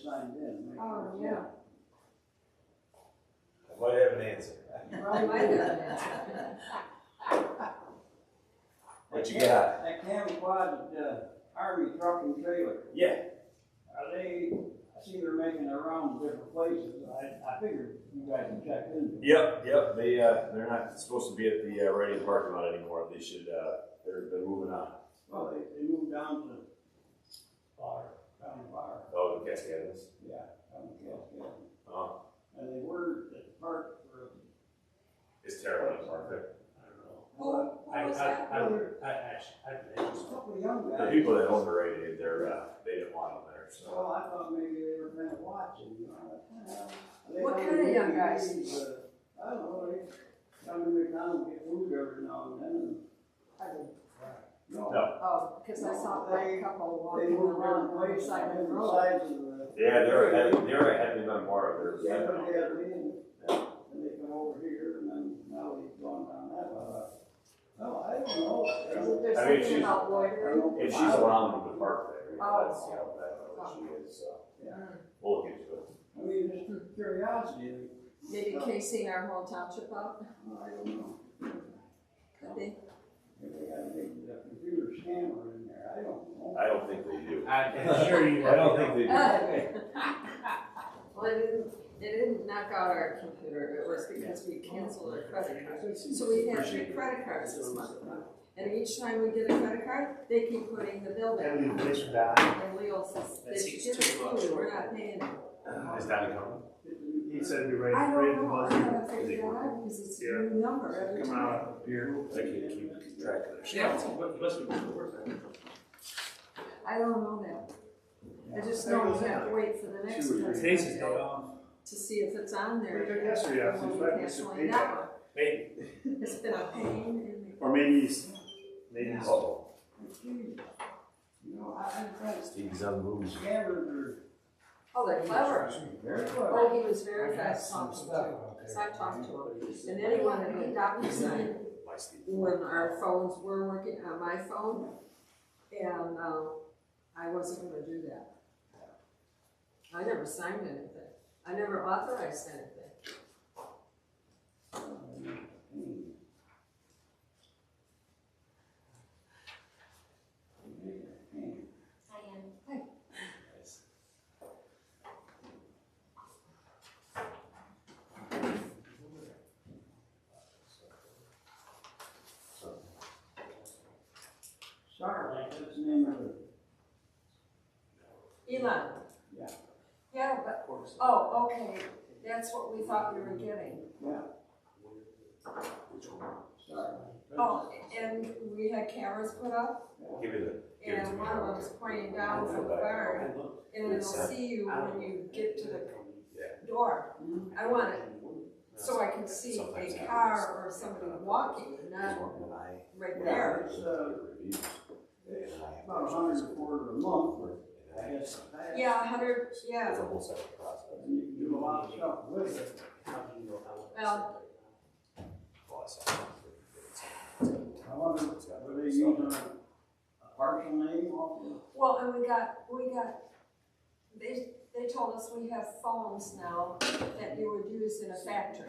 signed in. Oh, yeah. I might have an answer. Well, I have an answer. What you got? That camouflage Army truck and trailer. Yeah. Are they, I see they're making their rounds different places. I figured you guys would check in. Yep. They're not supposed to be at the Reading parking lot anymore. They should, they're moving on. Well, they moved down to down the bar. Oh, the Cascades? Yeah, down the Cascade. Oh, And they were at the park for, it's terrible in park there. I don't know. Who was that? A couple of young The guys. people that own the Radiator, they didn't want them there, so. Well, I thought maybe they were kind of watching, you know. They What come kind of to young movies, guys? I don't know, they come to McDonald's, get food every now and then. I didn't. No. Oh, because I saw a couple They walking moved around different on the places, side of the different road. sides of the. Yeah, they're ahead of Metamora. Yeah, but they had me and they come over here and then now they've gone down that way. Oh, I don't know. Isn't there I mean, something about loitering? If she's allowing them to park there, you know, Oh. that's, you know, that's what she is, so. Yeah. We'll look into it. I mean, just curiosity. Maybe casing our whole township out? I don't know. Could be. If they got a big computer scammer in there, I don't know. I don't think they do. I can assure you. I don't think they do. Well, they didn't knock out our computer. It was because we canceled our credit card. So we had 3 credit cards this month. And each time we get a credit card, they keep putting the bill back. And we wish that. And Leo says, they should give it to you, we're not paying it. Is that coming? He said to be ready I to don't raise the know, I budget. haven't figured that out because it's a new number every Coming time. out up here. I can't keep track of their Yeah. stuff. I don't know that. I just know we have to wait for the next one Today's his day off. to see if it's on there. We took yesterday off, so it's right, we should pay that. Maybe. It's been a pain Or maybe he's, maybe he's. Oh, You know, I'm trying to Steve's on the move. scammers are oh, they're clever. very clever. Oh, he was very fast talking to, because I talked to him. And then he wanted to DocuSign My Steve. when our phones were working on my phone. And I wasn't gonna do that. I never signed anything. I never authorized anything. Sorry, that's the name of it. Elon. Yeah. Yeah, but, oh, okay, that's what we thought we were getting. Yeah. Sorry. Oh, and we had cameras put up, Give me the. and one of them was pointing down from the barn, and it'll see you when you get to the door. I want it so I can see a car or somebody walking, not right there. It's about $100 a month. Yeah, 100, yeah. It's a whole separate process. And you can do a lot of stuff with it. Well, I wonder, were they using a partial name also? well, and we got, they told us we have phones now that you would use in a factory.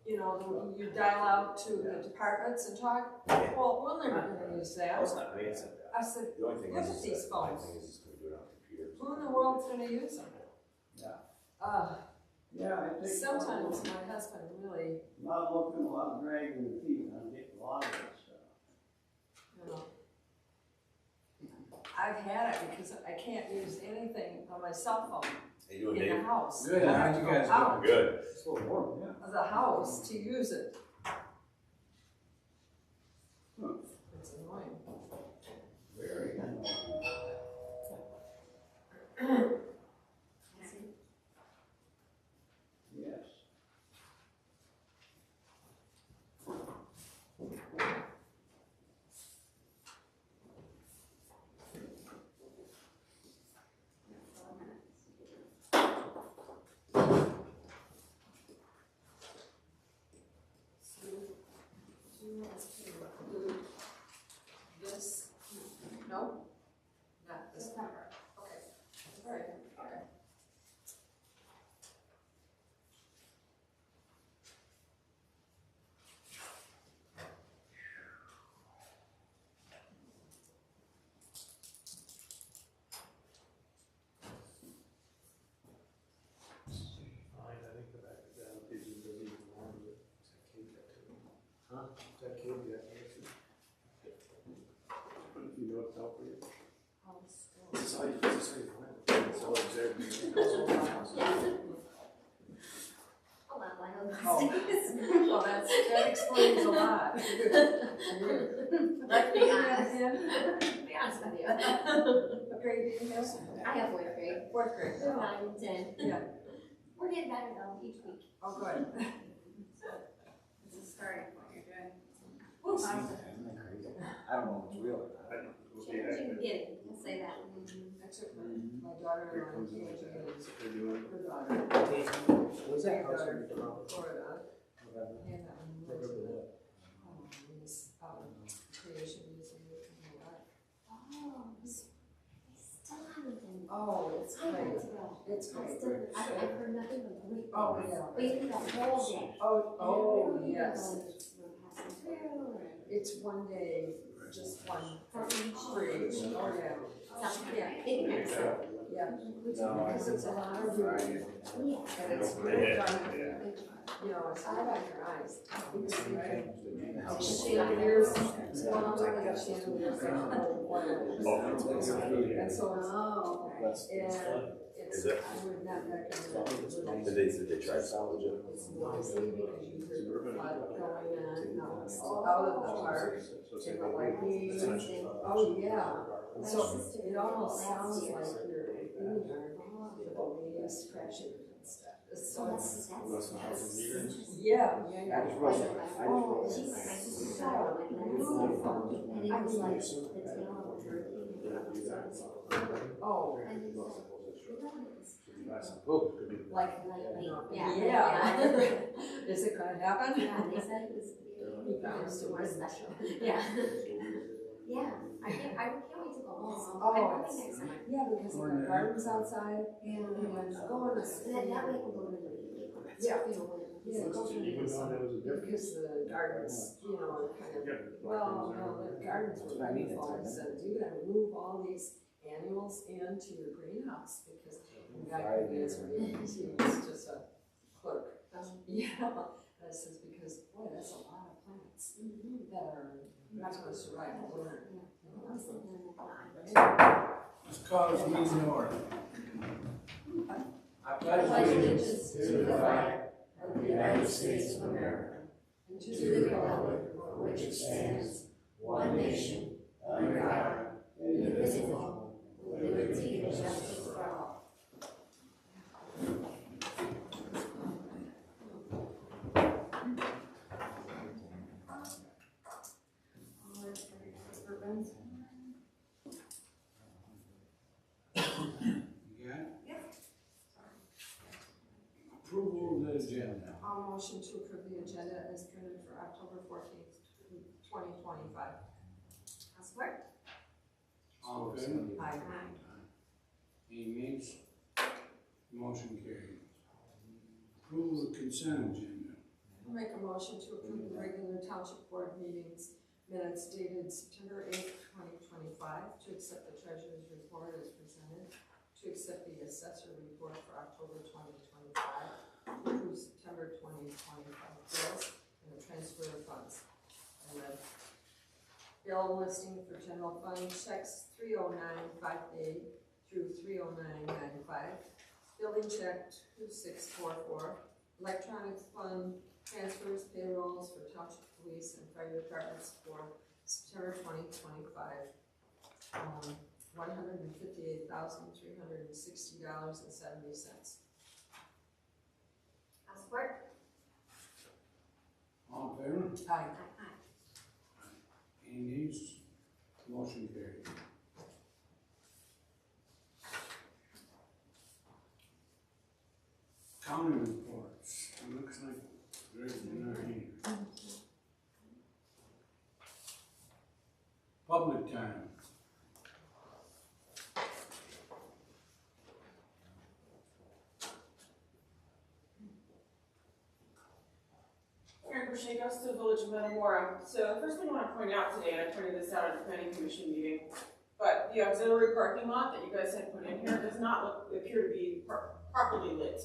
You know, you dial out to the departments and talk. Well, we're never gonna use that. It's not, I mean, it's not that. I said, The only thing look is, at these the only phones. thing is it's gonna do it on computers. Who in the world's gonna use them? Yeah. Yeah, it takes Sometimes my husband really, a lot of looking, a lot of dragging the feet on getting a lot of this stuff. you know. I've had it because I can't use anything on my cell phone How you doing, in the Dave? house. Good, I have how'd to you go guys out Good. It's a little warm, yeah. of the house to use it. Hmm. It's annoying. Very annoying. Yes. This, no, not this one. Okay, all right. Oh, well, that explains a lot. Let's be honest. Yeah. Be honest with you. What grade do you have? I have fourth grade. Fourth grade. They're 9 and 10. Yeah. We're getting better though, each week. Oh, good. It's a starting point, you're doing. I don't know if it's real. Challenging beginning, I'll say that. I took my daughter on PhD. Her daughter. What's that house Daughter in from Florida. Florida? And went to the, this, creation museum in Hawaii. Oh, I still haven't been. Oh, it's I great. want to go. It's I great. still, I've heard nothing but great things. Oh, yeah. But you do that whole day. Oh, And yes. we're passing through and It's one day, just one for each. for each. Oh, yeah. Yeah. Yeah. No, I Because it's a lot of reading. Yeah. And it's really fun. You know, it's not about your eyes. Because you can chandeliers, chandeliers, and so it's, and it's, I would not recommend. Did they try to salvage it? It's noisy because you hear the flood going on, it's out of the park, in the lightning, oh, yeah. So it almost sounds like you're in there, the waves crashing and stuff. So it's, yeah. Oh, She's my sister's daughter, my beautiful. And it was like the tail of a turkey. Oh, And it's like, like, yeah. Is it gonna happen? Yeah, they said it was super special. Yeah. Yeah, I can't wait to go home. Oh, I'm coming next summer. Yeah, because the garden's outside, and go on a That way I can go to the Yeah. you know, yeah, go to the summer, because the gardens, you know, are kind of, well, no, the gardens were wonderful, I said, you gotta move all these animals into your greenhouse, because the guy who is, he was just a clerk. Yeah, that says, because, boy, that's a lot of plants that are not gonna survive the winter. Let's call this meeting in order. I pledge Pledge allegiance allegiance to the flag of the United States of America, And to the republic for which it stands, one nation, under God, indivisible, with liberty and justice for all. Approval of the agenda. I'll motion to approve the agenda as printed for October 14th, 2025. I'll support. All in favor? Aye. Any nays? Motion carried. Approval of the consent agenda. I'll make a motion to approve the regular township board meetings minutes dated September 8th, 2025, to accept the treasurer's report as presented, to accept the assessor report for October 2025, to approve September 2025 bills, and the transfer of funds. And the bill listing for general fund checks 30958 through 30995, building check 2644, electronic fund transfers, payrolls for township police and fire departments for September 2025. $158,360.70. I'll support. All in favor? Aye. Any nays? Motion carried. County reports. It looks like there's none here. Public time. Karen Borshagos to the Village of Metamora. So the first thing I want to point out today, and I pointed this out at the planning commission meeting, but the auxiliary parking lot that you guys had put in here does not appear to be properly lit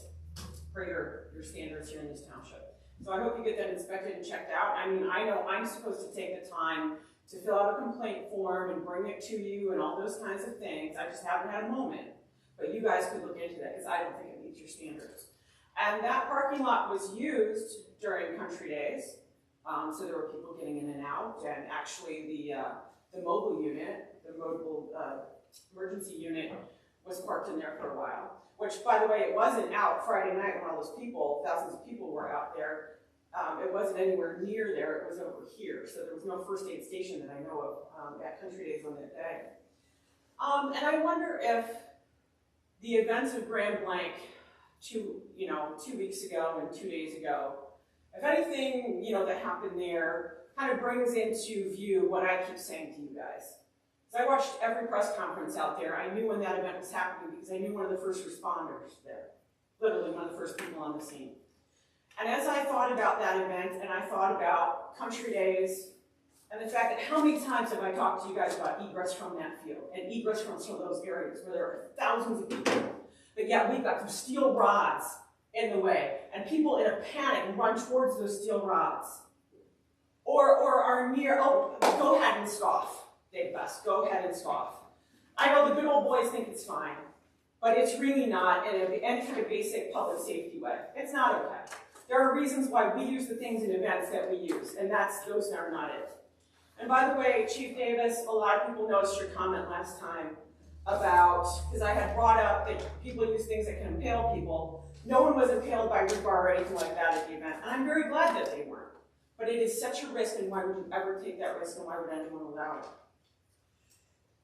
for your standards here in this township. So I hope you get that inspected and checked out. I mean, I know I'm supposed to take the time to fill out a complaint form and bring it to you and all those kinds of things. I just haven't had a moment. But you guys could look into that because I don't think it meets your standards. And that parking lot was used during Country Days. So there were people getting in and out, and actually the mobile unit, the mobile emergency unit was parked in there for a while. Which, by the way, it wasn't out Friday night when all those people, thousands of people were out there. It wasn't anywhere near there, it was over here. So there was no first aid station that I know of at Country Days on that day. And I wonder if the events of Grand Blanc 2 weeks ago and 2 days ago, if anything, that happened there kind of brings into view what I keep saying to you guys. I watched every press conference out there. I knew when that event was happening because I knew one of the first responders there, literally one of the first people on the scene. And as I thought about that event, and I thought about Country Days, and the fact that how many times have I talked to you guys about egress from that field, and egress from some of those areas where there are thousands of people, but yet we've got some steel rods in the way, and people in a panic run towards those steel rods. Or are near, oh, go ahead and scoff. Dave Best, go ahead and scoff. I know the good old boys think it's fine, but it's really not in any kind of basic public safety way. It's not okay. There are reasons why we use the things in events that we use, and those are not it. And by the way, Chief Davis, a lot of people noticed your comment last time about, because I had brought up that people use things that can impale people. No one was impaled by rebar or anything like that at the event, and I'm very glad that they weren't. But it is such a risk, and why would you ever take that risk, and why would anyone allow it?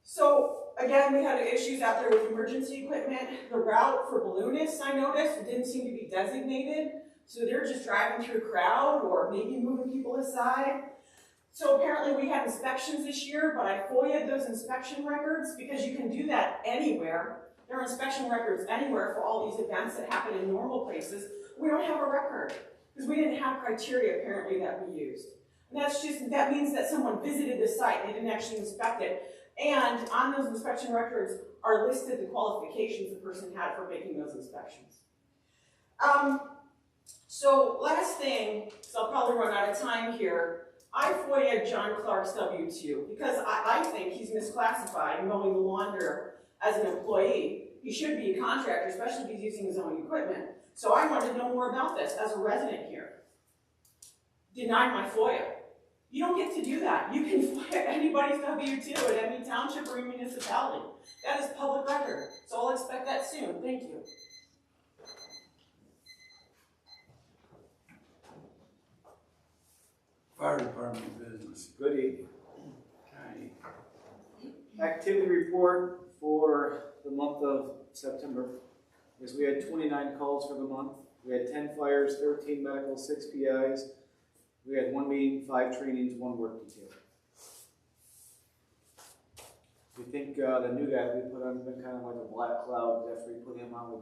So, again, we had issues out there with emergency equipment. The route for balloonists, I noticed, didn't seem to be designated. So they're just driving through a crowd or maybe moving people aside. So apparently we had inspections this year, but I FOIA'd those inspection records because you can do that anywhere. There are inspection records anywhere for all these events that happen in normal places. We don't have a record because we didn't have criteria apparently that we used. And that means that someone visited the site, they didn't actually inspect it. And on those inspection records are listed the qualifications the person had for making those inspections. So last thing, so I'll probably run out of time here, I FOIA'd John Clark's W-2 because I think he's misclassified mowing the lawn here as an employee. He should be a contractor, especially if he's using his own equipment. So I wanted to know more about this as a resident here. Denied my FOIA. You don't get to do that. You can FOIA anybody's W-2 at any township or municipality. That is public record. So I'll expect that soon. Thank you. Fire department business. Good evening. Tiny. Activity report for the month of September is we had 29 calls for the month. We had 10 fires, 13 medical, 6 PIs. We had 1 meeting, 5 trainings, 1 work detail. We think the new guy we put on has been kind of like a black cloud. After we put him on, we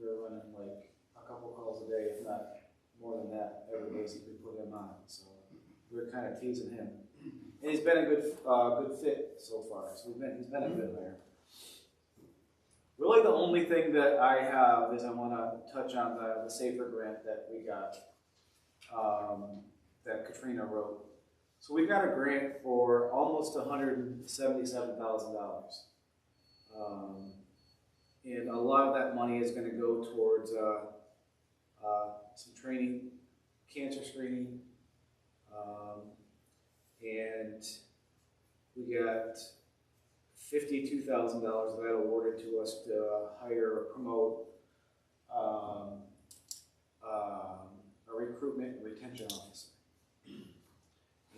were running like a couple calls a day, if not more than that, every day since we put him on. So we're kind of teasing him. And he's been a good fit so far. So he's been a good hire. Really the only thing that I have is I want to touch on the SAFER grant that we got, that Katrina wrote. So we got a grant for almost $177,000. And a lot of that money is going to go towards some training, cancer screening, and we got $52,000 that awarded to us to hire or promote a recruitment and retention officer.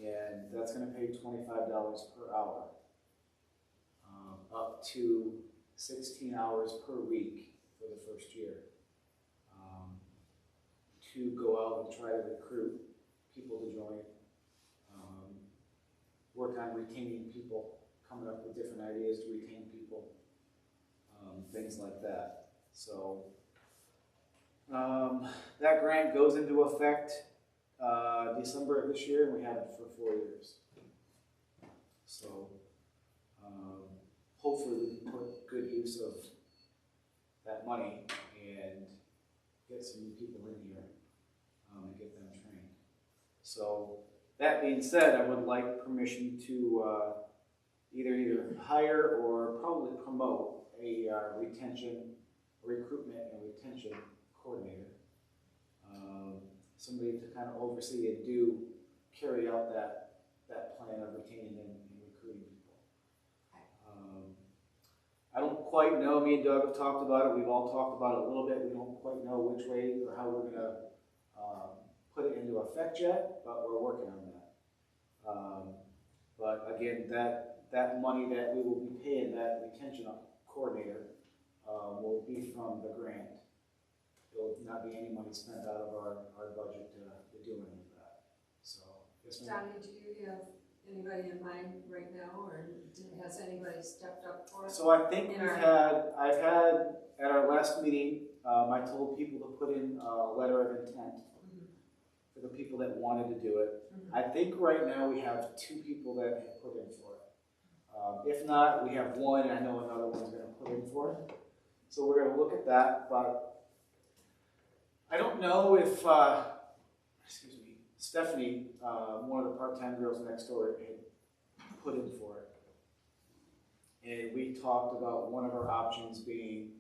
And that's going to pay $25 per hour, up to 16 hours per week for the first year, to go out and try to recruit people to join, work on retaining people, coming up with different ideas to retain people, things like that. So that grant goes into effect December of this year, and we have it for 4 years. So hopefully we can put good use of that money and get some new people in here and get them trained. So That being said, I would like permission to either hire or probably promote a recruitment and retention coordinator. Somebody to kind of oversee and carry out that plan of retaining and recruiting people. I don't quite know, me and Doug have talked about it, we've all talked about it a little bit, we don't quite know which way or how we're gonna put it into effect yet, but we're working on that. But again, that money that we will be paying that retention coordinator will be from the grant. It will not be any money spent out of our budget to do any of that. So, yes, ma'am. Johnny, do you have anybody in mind right now, or has anybody stepped up for it? So I think I've had, at our last meeting, I told people to put in a letter of intent for the people that wanted to do it. I think right now we have 2 people that have put in for it. If not, we have 1, and I know another one's gonna put in for it. So we're gonna look at that, but I don't know if, Stephanie, one of the part-time girls next door, had put in for it. And we talked about one of our options being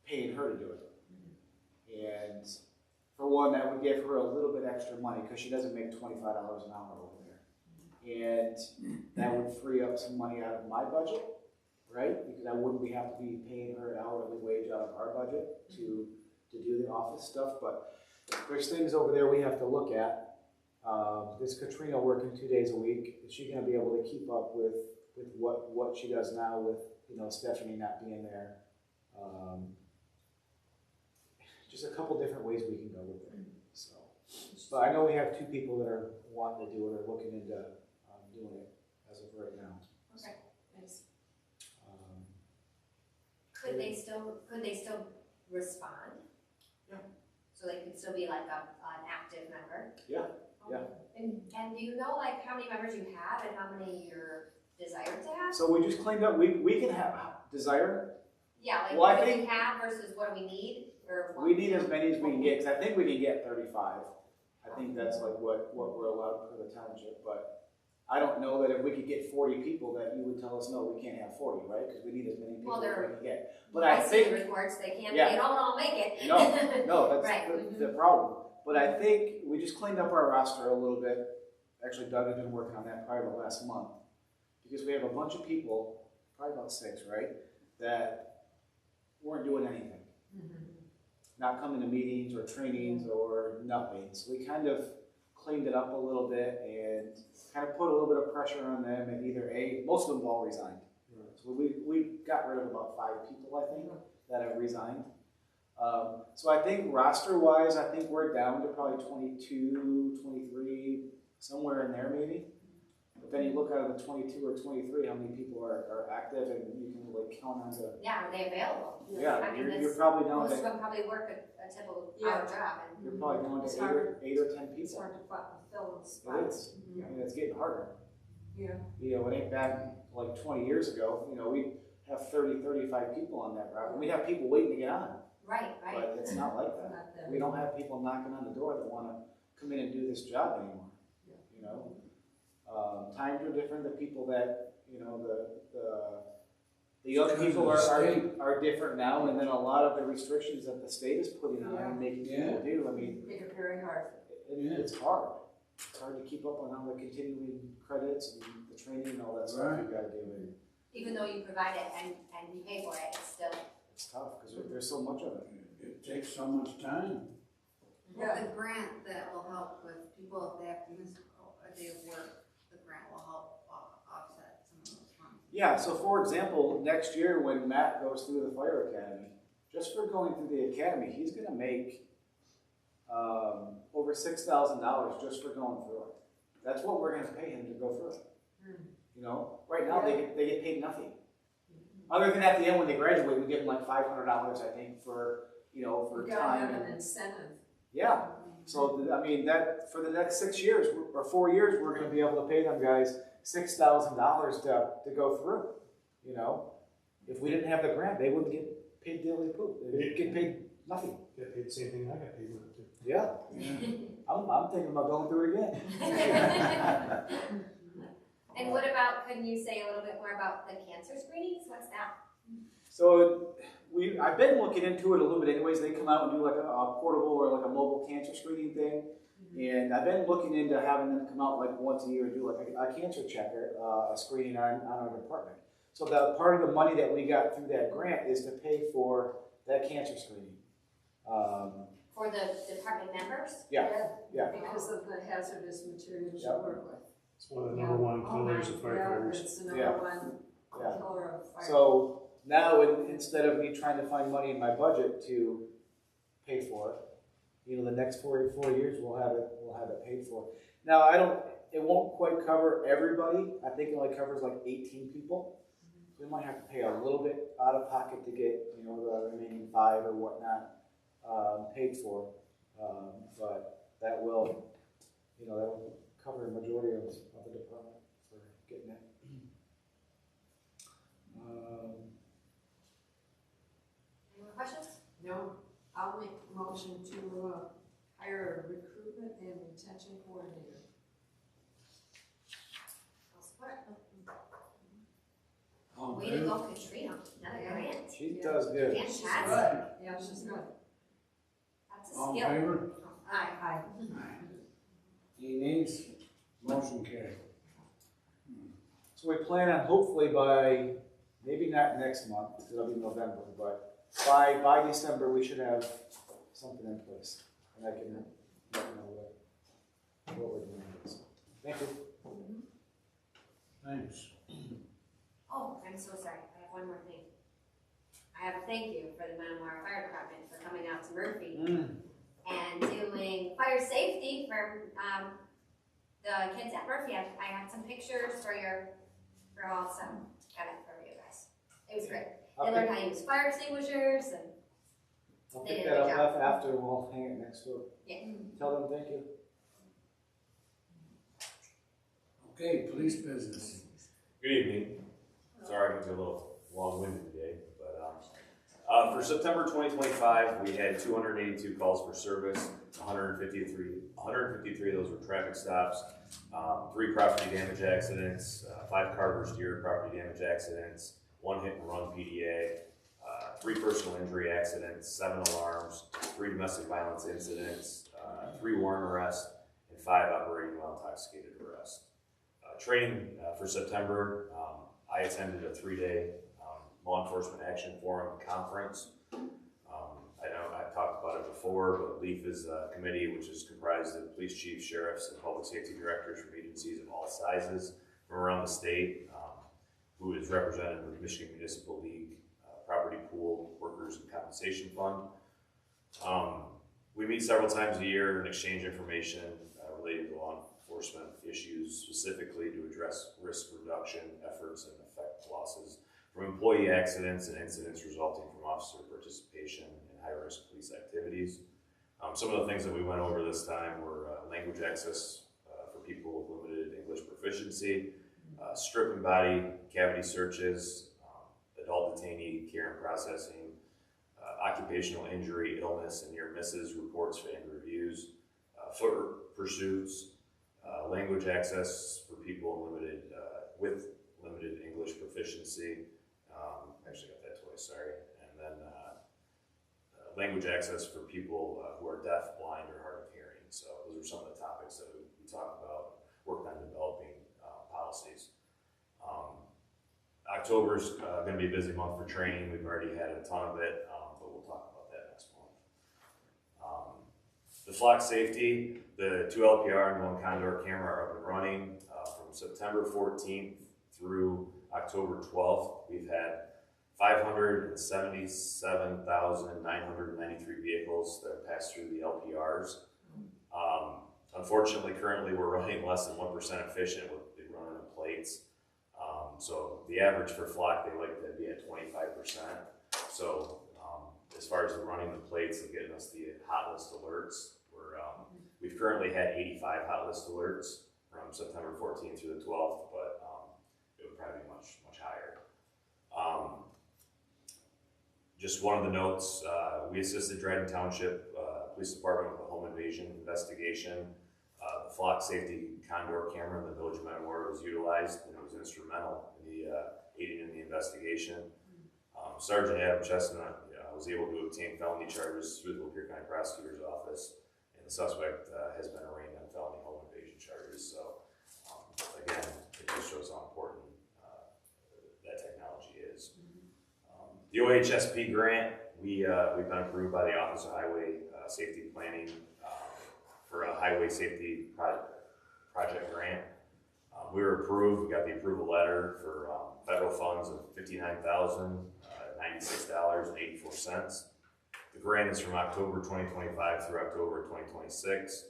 paying her to do it. And for one, that would give her a little bit extra money because she doesn't make $25 an hour over there. And that would free up some money out of my budget, right? Because I wouldn't have to be paying her an hourly wage out of our budget to do the office stuff. But there's things over there we have to look at. Is Katrina working 2 days a week? Is she going to be able to keep up with what she does now with Stephanie not being there? Just a couple different ways we can go with it. So, but I know we have 2 people that are wanting to do it or looking into doing it as of right now. Okay, nice. Could they still respond? Yeah. So they could still be like an active member? Yeah. And do you know like how many members you have and how many you're desired to have? So we just cleaned up. We can have desire. Yeah, like Well, I what do think- we have versus what do we need? Or what We need as many as we can get, because I think we can get 35. I think that's like what we're allowed for the township, but I don't know that if we could get 40 people that you would tell us, no, we can't have 40, right? Because we need as many people Well, as we can get. But I I see the think, reports, they can't, Yeah. they don't all make it. no, that's Right. the problem. But I think we just cleaned up our roster a little bit. Actually, Doug has been working on that probably the last month. Because we have a bunch of people, probably about 6, right, that weren't doing anything. Not coming to meetings or trainings or nothing. So we kind of cleaned it up a little bit and kind of put a little bit of pressure on them, and either most of them have all resigned. So we got rid of about 5 people, I think, that have resigned. So I think roster-wise, I think we're down to probably 22, 23, somewhere in there maybe. But then you look out of the 22 or 23, how many people are active, and you can really count on the. Yeah, are they available? Yeah, I mean, you're probably down most of to. them probably work a typical Yeah. hour job. And You're probably going It's to hard. 8 or 10 It's people. hard to fill in It spots. is. I mean, it's getting harder. Yeah. It ain't back like 20 years ago. We have 30, 35 people on that route. We have people waiting to get on, Right. but it's not like that. Not that. We don't have people knocking on the door that want to come in and do this job anymore. Times are different. The people that the young people are different now, and then a lot of the restrictions that the state is putting on and making people do. I mean, Make it very hard. it's hard. It's hard to keep up on all the continuing credits and the training and all that stuff you got to do. even though you provide it and you pay for it, it's still. It's tough because there's so much of it. It takes so much time. Yeah. The grant that will help with people if they have to miss a day of work, the grant will help offset some of those funds. Yeah, so for example, next year when Matt goes through the fire academy, just for going through the academy, he's gonna make over $6,000 just for going through it. That's what we're gonna pay him to go through it. Right now they get paid nothing. Other than at the end when they graduate, we give them like $500, I think, for You for gotta time. have and- an incentive. Yeah. So I mean that for the next 6 years or 4 years, we're going to be able to pay them guys $6,000 to go through. If we didn't have the grant, they wouldn't get paid daily poop. They'd get paid nothing. Get paid the same thing I got paid with it too. Yeah, I'm thinking about going through it again. And what about, can you say a little bit more about the cancer screenings? What's that? So I've been looking into it a little bit anyways. They come out and do like a portable or like a mobile cancer screening thing. And I've been looking into having them come out like once a year and do like a cancer checker, a screening on our department. So that part of the money that we got through that grant is to pay for that cancer screening. For the department members? Yeah. Because of the hazardous materials you Yep. work with. It's one of the number one killers of Yeah, firefighters. it's the Yeah. number one Yeah. killer of fire. So now instead of me trying to find money in my budget to pay for it, the next 4 years we'll have it paid for. Now it won't quite cover everybody. I think it only covers like 18 people. We might have to pay a little bit out of pocket to get, the remaining 5 or whatnot paid for. But that will cover the majority of the department for getting it. Any more questions? No, I'll make a motion to hire a recruitment and retention coordinator. I'll support. All in Way to favor? go, Katrina. Another grant. She does good. Fantastic. Yeah, she's good. That's a All in skill. favor? Aye. Aye. Any nays? Motion carried. So we plan on hopefully by, maybe not next month, because it'll be November, but by December, we should have something in place. And I can let you know what we're doing. So, thank you. Thanks. Oh, I'm so sorry. I have one more thing. I have a thank you for the Metamora Fire Department for coming out to Murphy and doing fire safety for the kids at Murphy. I had some pictures for all, so got it for you guys. It was great. They learned how to use fire extinguishers and I'll they pick did a that good up job. after, we'll hang it next door. Yeah. Tell them thank you. Okay, police business. Good evening. Sorry I'm gonna be a little long-winded today, but for September 2025, we had 282 calls for service. 153 of those were traffic stops, 3 property damage accidents, 5 Carver's deer property damage accidents, 1 hit and run PDA, 3 personal injury accidents, 7 alarms, 3 domestic violence incidents, 3 warrant arrests, and 5 operating while intoxicated arrests. Training for September, I attended a 3-day law enforcement action forum conference. I know I've talked about it before, but LEAF is a committee which is comprised of police chiefs, sheriffs, and public safety directors from agencies of all sizes from around the state, who is represented with Michigan Municipal League, Property Pool, Workers and Compensation Fund. We meet several times a year and exchange information related to law enforcement issues, specifically to address risk reduction efforts and affect losses from employee accidents and incidents resulting from officer participation in high-risk police activities. Some of the things that we went over this time were language access for people with limited English proficiency, strip and body cavity searches, adult detainee care and processing, occupational injury, illness, and near misses reports and reviews, foot pursuits, language access for people with limited English proficiency. Actually got that twice, sorry. And then language access for people who are deaf, blind, or hard of hearing. So those are some of the topics that we talked about, worked on developing policies. October's going to be a busy month for training. We've already had a ton of it, but we'll talk about that next month. The flock safety, the 2 LPR and 1 Condor camera are up and running. From September 14th through October 12th, we've had 577,993 vehicles that have passed through the LPRs. Unfortunately, currently we're running less than 1% efficient with running the plates. So the average for flock, they like to be at 25%. So as far as the running the plates and getting us the hot list alerts, we've currently had 85 hot list alerts from September 14th through the 12th, but it would probably be much higher. Just one of the notes, we assisted Dryden Township police department with a home invasion investigation. The flock safety condor camera in the village of Metamora was utilized, and it was instrumental in the aiding in the investigation. Sergeant Adam Chestnut was able to obtain felony charges through the Lapeer County Prosecutor's Office, and the suspect has been arraigned on felony home invasion charges. So, again, it just shows how important that technology is. The OHSP grant, we've been approved by the Office of Highway Safety Planning for a highway safety project grant. We were approved. We got the approval letter for federal funds of $59,096.84. The grant is from October 2025 through October 2026.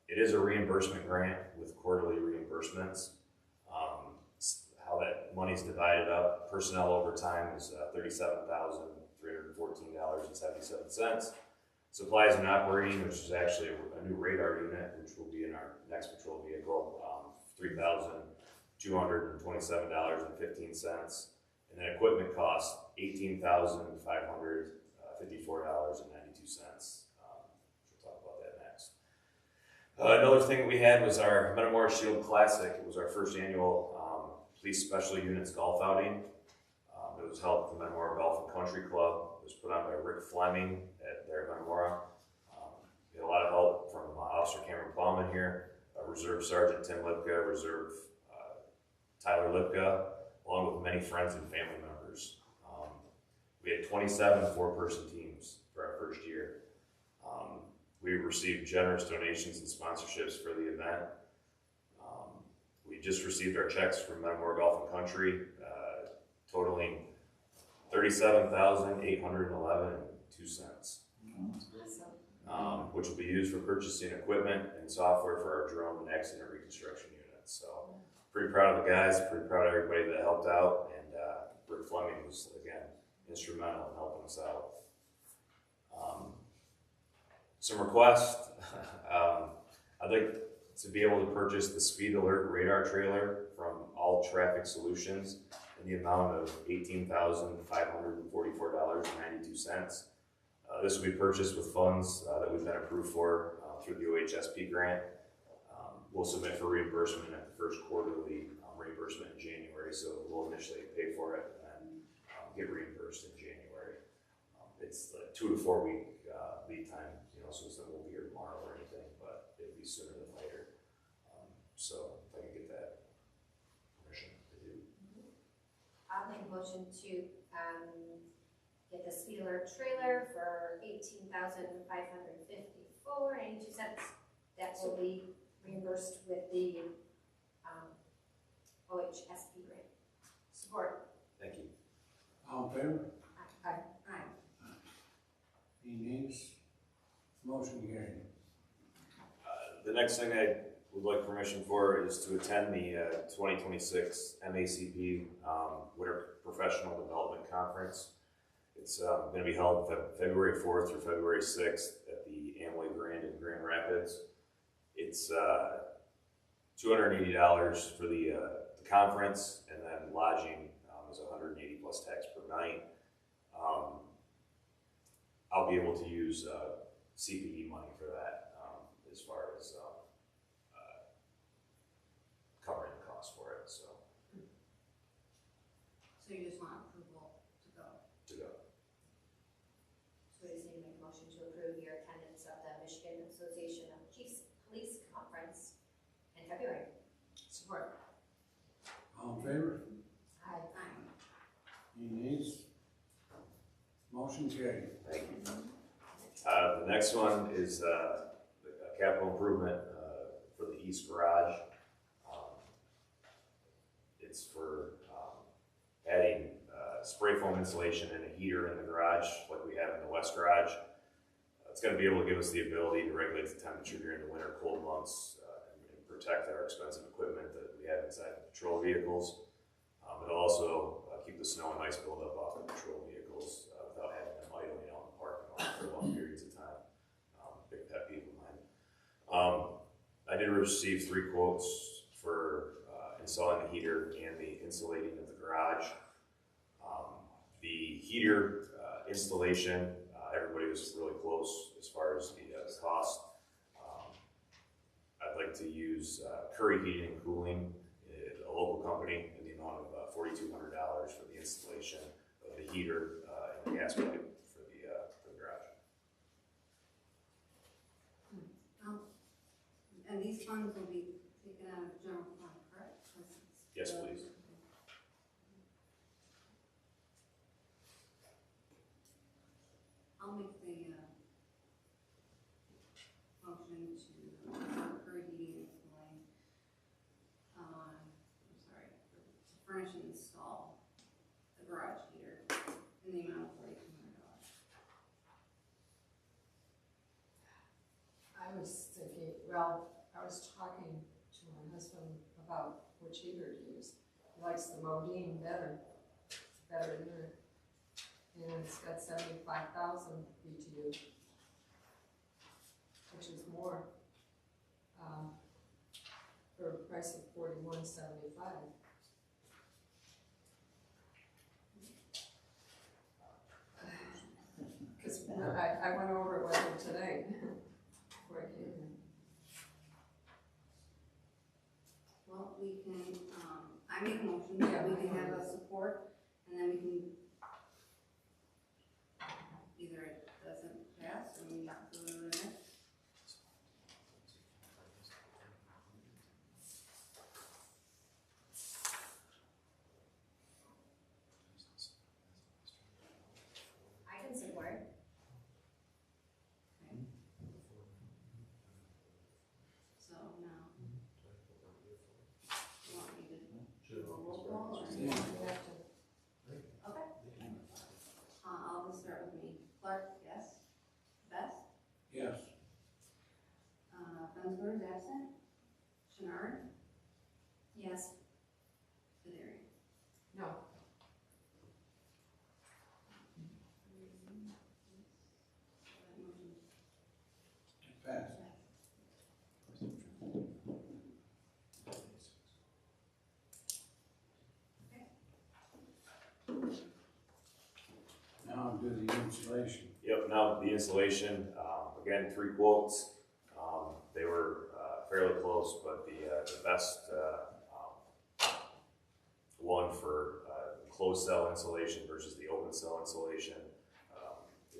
It is a reimbursement grant with quarterly reimbursements. How that money is divided up, personnel overtime is $37,314.77. Supplies and operating, which is actually a new radar unit, which will be in our next patrol vehicle, $3,227.15. And then equipment costs, $18,554.92. We'll talk about that next. Another thing that we had was our Metamora Shield Classic. It was our first annual Police Special Units golf outing. It was held at the Metamora Golf and Country Club. It was put on by Rick Fleming there at Metamora. We had a lot of help from Officer Cameron Plowman here, Reserve Sergeant Tim Lipka, Reserve Tyler Lipka, along with many friends and family members. We had 27 four-person teams for our first year. We received generous donations and sponsorships for the event. We just received our checks from Metamora Golf and Country, totaling $37,811.02, which will be used for purchasing equipment and software for our drone and accident reconstruction units. So, pretty proud of the guys, pretty proud of everybody that helped out, and Rick Fleming was, again, instrumental in helping us out. Some requests. I'd like to be able to purchase the Speed Alert radar trailer from All Traffic Solutions in the amount of $18,544.92. This will be purchased with funds that we've been approved for through the OHSP grant. We'll submit for reimbursement at the first quarterly reimbursement in January, so we'll initially pay for it and get reimbursed in January. It's a 2 to 4 week lead time, so it's not won't be here tomorrow or anything, but it'll be sooner than later. So if I can get that permission to do. I'll make a motion to get the Speed Alert trailer for $18,554.82. That will be reimbursed with the OHSP grant. Support. Thank you. All in favor? Aye. Any nays? Motion carried. The next thing I would like permission for is to attend the 2026 MACP Winter Professional Development Conference. It's going to be held February 4th through February 6th at the Amway Grand in Grand Rapids. It's $280 for the conference, and then lodging is $180 plus tax per night. I'll be able to use CPE money for that as far as covering the cost for it. So you just want approval to go? To go. So we just need to make a motion to approve your attendance of the Michigan Association of Chiefs Police Conference in February. Support. All in favor? Aye. Any nays? Motion carried. Thank you. The next one is a capital improvement for the East Garage. It's for adding spray foam insulation and a heater in the garage like we have in the West Garage. It's going to be able to give us the ability to regulate the temperature during the winter cold months and protect our expensive equipment that we have inside the patrol vehicles. It'll also keep the snow and ice buildup off the patrol vehicles without having them idling out in the parking lot for long periods of time. Big pet peeve of mine. I did receive 3 quotes for installing the heater and the insulating of the garage. The heater installation, everybody was really close as far as the the cost. I'd like to use Curry Heating and Cooling, a local company, in the amount of $4,200 for the installation of the heater and the gas pipe for the garage. And these funds will be taken out of general fund, correct? Yes, please. I'll make the motion to Curry Heating and Cooling, to furnish and install the garage heater in the amount of $4,200. I was thinking, well, I was talking to my husband about which heater to use. He likes the Modine better, better unit. And it's got 75,000 BTU, which is more, for a price of $41.75. Because I went over it with him today. Before I came here. Well, we can, I make a motion that we can have a support, and then we can, either it doesn't pass, or we not go to the next. I can support. So now, you want me to do a roll call, or you want me to have to? Okay. I'll just start with me. Clark, yes. Best? Yes. Benscoter is absent. Chouinard? Yes. Derderian? No. That motion Pass. Now do the installation. Yep, now the installation, again, 3 quotes. They were fairly close, but the best one for closed cell insulation versus the open cell insulation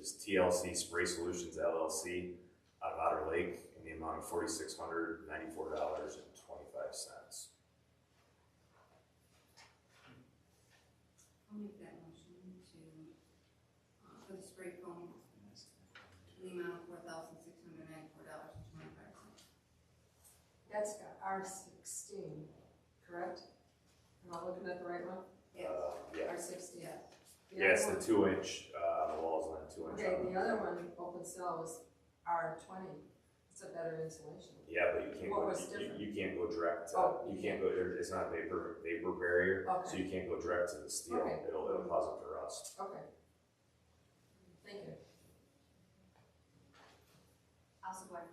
is TLC Spray Solutions LLC out of Otter Lake in the amount of $4,694.25. I'll make that motion to, for the spray foam, in the amount of $4,694.25. That's got R16, correct? Am I looking at the right one? Yes. Yeah. R16. Yes. Yes, the 2-inch on the walls and then 2-inch Okay, on the other one, open cell, was R20. It's a better insulation. Yeah, but you can't What go, was different? you can't go direct to, Oh. you can't go, it's not a vapor barrier, so Okay. you can't go direct to the steel. Okay. It'll cause it to rust. Okay. Thank you. I'll support.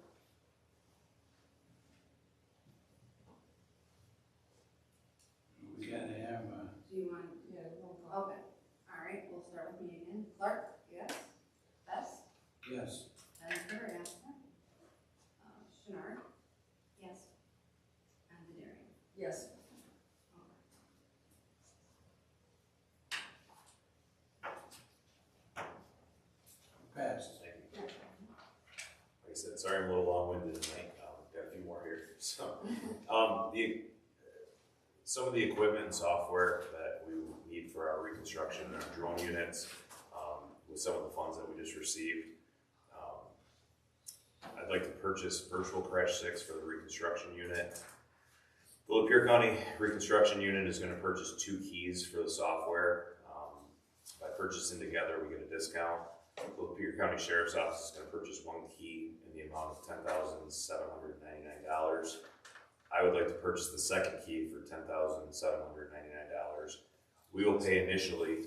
We gotta have Do you want, Yeah, roll call. okay, all right, we'll start with me again. Clark, yes. Best? yes. Benscoter, absent. Chouinard? Yes. And Derderian? Yes. Pass. Thank you. Like I said, sorry I'm a little long-winded tonight. Got a few more here. So, some of the equipment and software that we need for our reconstruction and our drone units, with some of the funds that we just received, I'd like to purchase Virtual Crash 6 for the reconstruction unit. The Lapeer County Reconstruction Unit is going to purchase 2 keys for the software. By purchasing together, we get a discount. The Lapeer County Sheriff's Office is going to purchase 1 key in the amount of $10,799. I would like to purchase the second key for $10,799. We will pay initially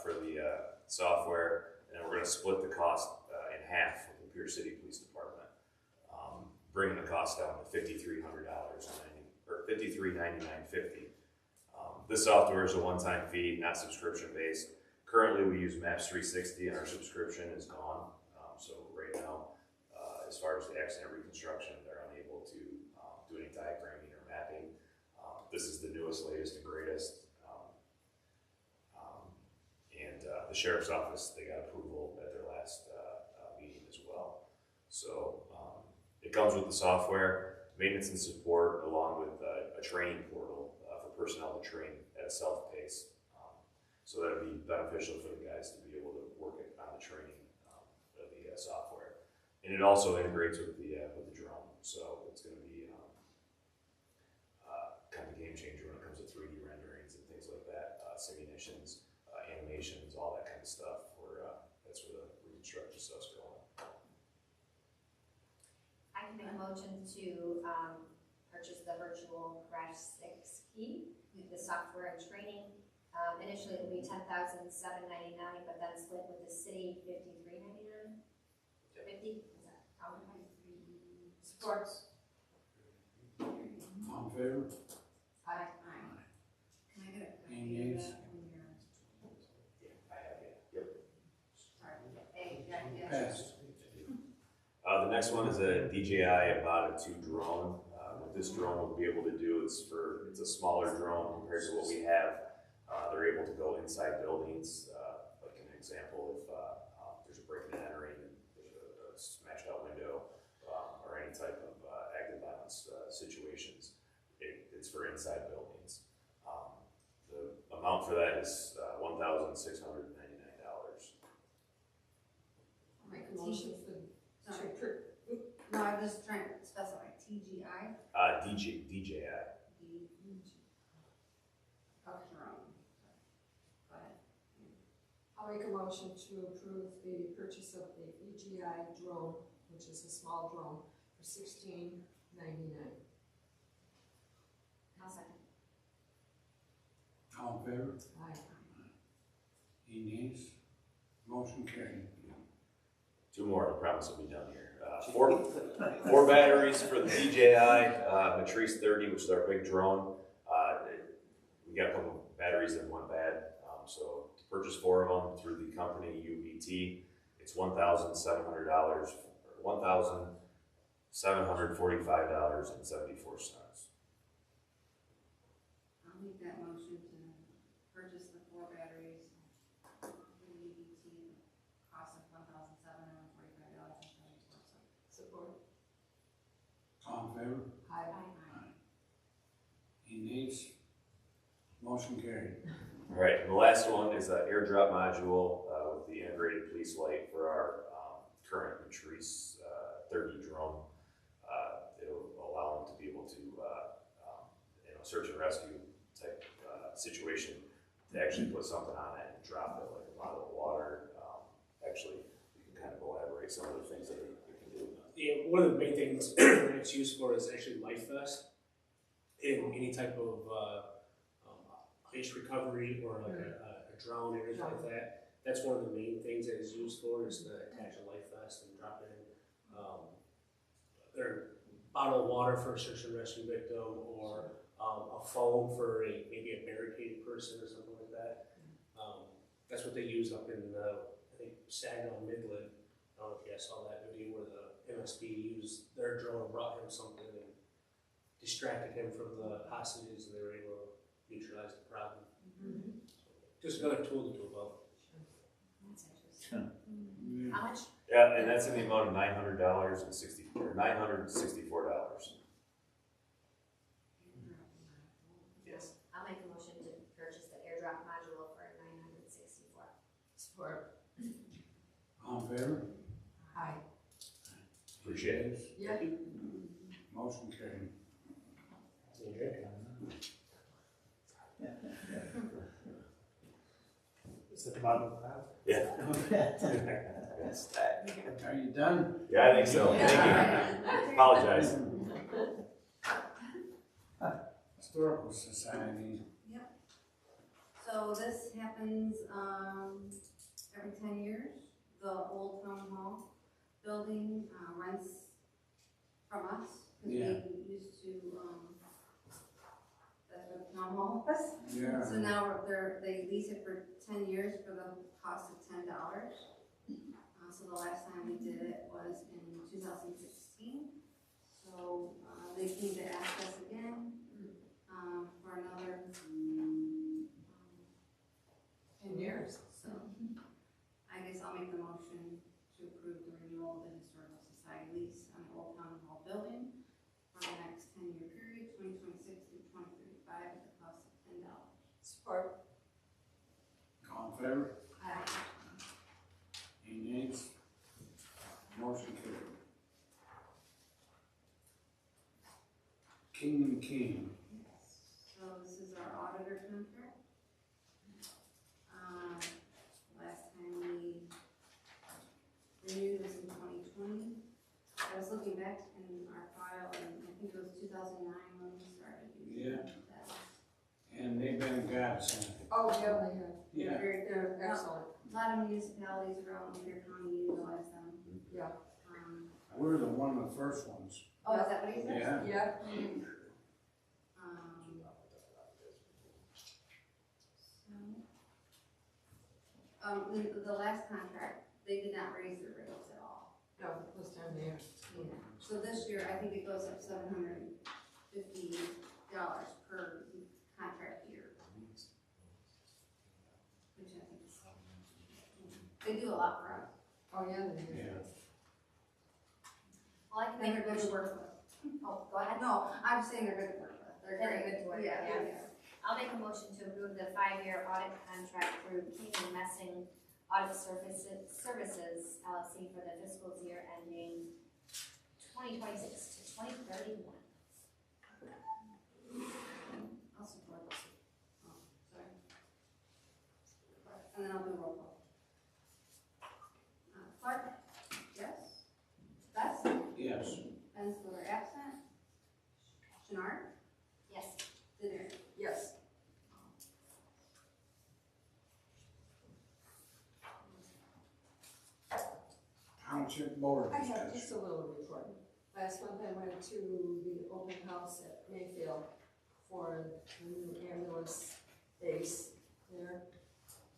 for the software, and then we're going to split the cost in half with the Lapeer City Police Department, bringing the cost down to $5,300 or $5,399.50. This software is a one-time fee, not subscription-based. Currently, we use Maps 360, and our subscription is gone. So right now, as far as the accident reconstruction, they're unable to do any diagramming or mapping. This is the newest, latest, and greatest. And the sheriff's office, they got approval at their last meeting as well. So it comes with the software, maintenance and support, along with a training portal for personnel to train at a self-pace. So that'd be beneficial for the guys to be able to work on the training of the software. And it also integrates with the drone, so it's going to be kind of a game changer when it comes to 3D renderings and things like that, simulations, animations, all that kind of stuff. That's where the reconstruction stuff's going. I can make a motion to purchase the virtual garage 6 key, the software and training. Initially it will be $10,799, but then split with the city $53.99. 50? Is that how many? Support. All in favor? Aye. Can I get a copy Any of nays? that from your? Yeah, I have it. Yep. Sorry. Hey, yeah. Passed. The next one is a DJI Avata 2 drone. What this drone will be able to do is it's a smaller drone compared to what we have. They're able to go inside buildings. Like an example, if there's a break and entering and there's a smashed out window or any type of active violence situations, it's for inside buildings. The amount for that is $1,699. I'll make a motion Sorry. to No, I was trying to specify TGI. DJI. I'll make a motion to approve the purchase of the DJI drone, which is a small drone, for $16.99. I'll second. All in favor? Aye. Any nays? Motion carried. 2 more, I promise will be done here. 4 batteries for the DJI Matrice 30, which is our big drone. We got a couple batteries that went bad, so to purchase 4 of them through the company UBT, it's $1,700, $1,745.74. I'll make that motion to purchase the 4 batteries for the UBT, cost of $1,745.74. Support. All in favor? Aye. Any nays? Motion carried. All right, and the last one is an airdrop module with the integrated police light for our current Matrice 30 drone. It'll allow them to be able to, search and rescue type situation, to actually put something on it and drop it like a bottle of water. Actually, you can kind of elaborate some of the things that it can do. Yeah, one of the main things that it's used for is actually life vest in any type of ice recovery or like a drone or anything like that. That's one of the main things that it's used for, is to attach a life vest and drop it in. Or bottle of water for a search and rescue victim, or a phone for maybe a barricaded person or something like that. That's what they use up in, I think, Saginaw, Midland. I don't know if you guys saw that video where the MSP used their drone and brought him something and distracted him from the hostages, and they were able to neutralize the problem. Mm-hmm. Just another tool to do about. That's interesting. How much? Yeah, and that's in the amount of $964. Yes. I'll make a motion to purchase the airdrop module for $964. Support. All in favor? Aye. Appreciate it. Yeah. Motion carried. Is that the bottom of the crowd? Yeah. Are you done? Yeah, I think so. Thank you. Apologize. Historical Society. So this happens, every 10 years. The old town hall building, rents from us. Cause Yeah. they used to, that's what the town hall was. Yeah. So now they lease it for 10 years for the cost of $10. So the last time we did it was in 2016. So, they came to ask us again, for another, 10 years. so, I guess I'll make the motion to approve the renewal of the Historical Society lease on the Old Town Hall building for the next 10-year period, 2026 through 2035, at the cost of $10. Support. All in favor? Aye. Any nays? Motion carried. King and King. So this is our auditor contract. Last time we renewed was in 2020. I was looking back in our file, and I think it was 2009 when we started using Yeah. that. And they've been a godsend. Oh, yeah, they have. Yeah. They're excellent. A lot of municipalities around Lapeer County utilize them. Yeah. We were one of the first ones. Oh, is that what he said? Yeah. Yeah. The last contract, they did not raise their rates at all. No, this time they are. Yeah. So this year, I think it goes up $750 per contract year. Which I think is, they do a lot for us. Oh, yeah, they do. Yeah. Well, I can And make they're a good to motion. work with. Oh, go ahead. No, I'm saying they're good to work with. They're They're great. good to work with, Yeah. yeah. I'll make a motion to approve the 5-year audit contract through King and Messing Audit Services LLC for the fiscal year ending 2026 to 2031. I'll support this. Oh, sorry. And then I'll do roll call. Clark? Yes. Best? Yes. Benscoter absent. Chouinard? Yes. Derderian? Yes. Township Board I have discussion. just a little report. Last month I went to the open house at Mayfield for the new ambulance base there.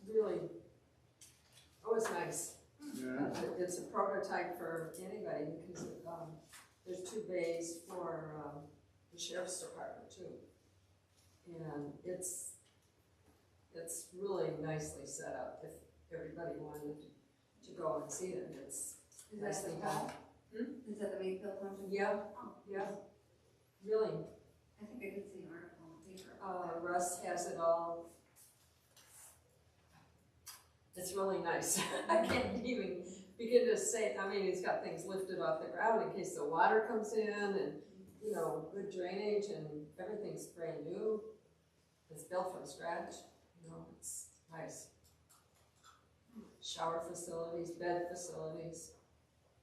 Really, it was nice. Yeah. It's a prototype for anybody because, there's 2 bays for, the sheriff's department too. And it's really nicely set up if everybody wanted to go and see it. It's Is that nicely the done. hall? Is that the Mayfield Township? Yeah, Oh, yeah, really. I think I did see an article in the paper. Russ has it all. It's really nice. I can't even begin to say, I mean, he's got things lifted off the ground in case the water comes in and, you know, good drainage and everything's brand new. It's built from scratch, you know, it's nice. Shower facilities, bed facilities.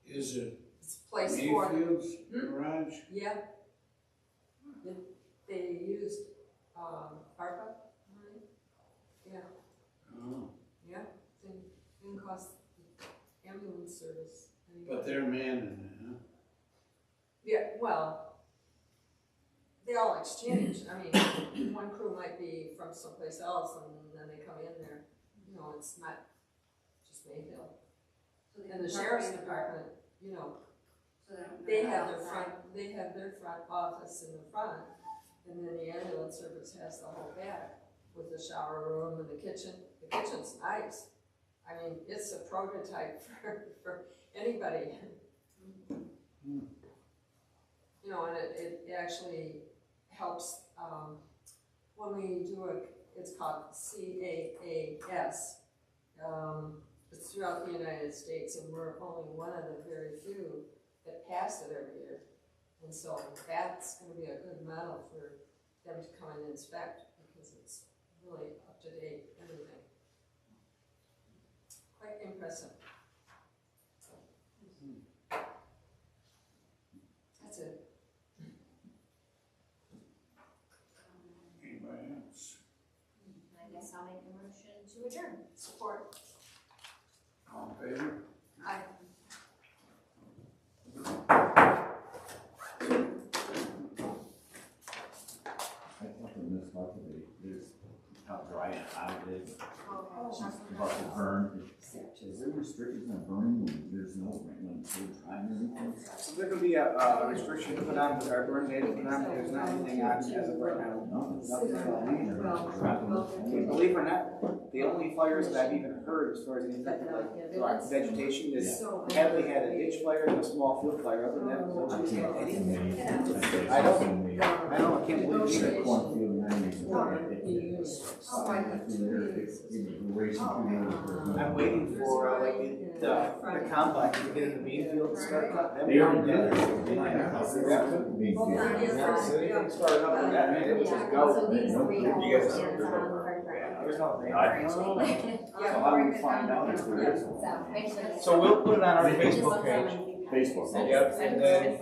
Is it It's a place for them. Mayfield's garage? Yeah. They used, ARPA money. Yeah, Oh, yeah, didn't cost ambulance service. but they're manning it, huh? Yeah, well, they all exchange, I mean, one crew might be from someplace else and then they come in there, you know, it's not just Mayfield. So they And the can park sheriff's in the department, you know, So they're they not have their outside. front, they have their front office in the front, and then the ambulance service has the whole back with the shower room and the kitchen. The kitchen's nice. I mean, it's a prototype for anybody. You know, and it actually helps, when we do it's called CAAS. It's throughout the United States, and we're only one of the very few that pass it every year. And so that's gonna be a good model for them to come and inspect, because it's really up to date, everything. Quite impressive. So, that's it. Anybody else? I guess I'll make a motion to adjourn. Support. All in favor? Aye. I thought the municipality is how dry and hot it is. Okay. About to burn. Is there restrictions on burning when there's no, when it's so dry and everything? So there could be a restriction to put on, our burn date to put on, but there's not anything on as of right now. Nothing at all. Believe it or not, the only fires that I've even heard as far as any type of like vegetation is Hadley had a ditch fire and a small field fire. Other than that, nobody's had anything. I don't, I can't believe it. I'm waiting for the combine to get in the bean field and start cutting. They already did. Everything started up with that, it was just go. So these three are You guys- There's no thing. So how do we find out if there is? So make sure. So we'll put it on our Facebook page. Facebook. Yep, and then, if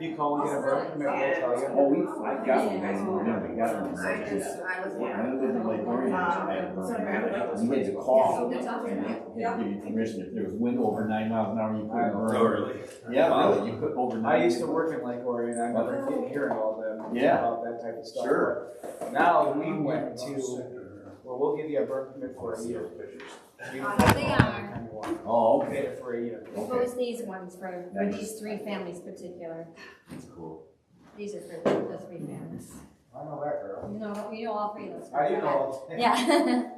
you call and get a burn permit, we'll tell you. Oh, I've got one, we got one. When I lived in Lake Orion, I had a burn permit. You made the call, and they give you permission, if there was wind over 9 miles an hour, you couldn't burn. Oh, really? Yeah, really, you could over 9. I used to work in Lake Orion, I remember hearing all them Yeah. about that type of stuff. Sure. But now we went to, well, we'll give you a burn permit for a year. Here they are. Oh, Pay okay. it for a year. Propose these ones for these three families particular. That's cool. These are for the three families. I know that girl. You know all three of those. I do know. Yeah.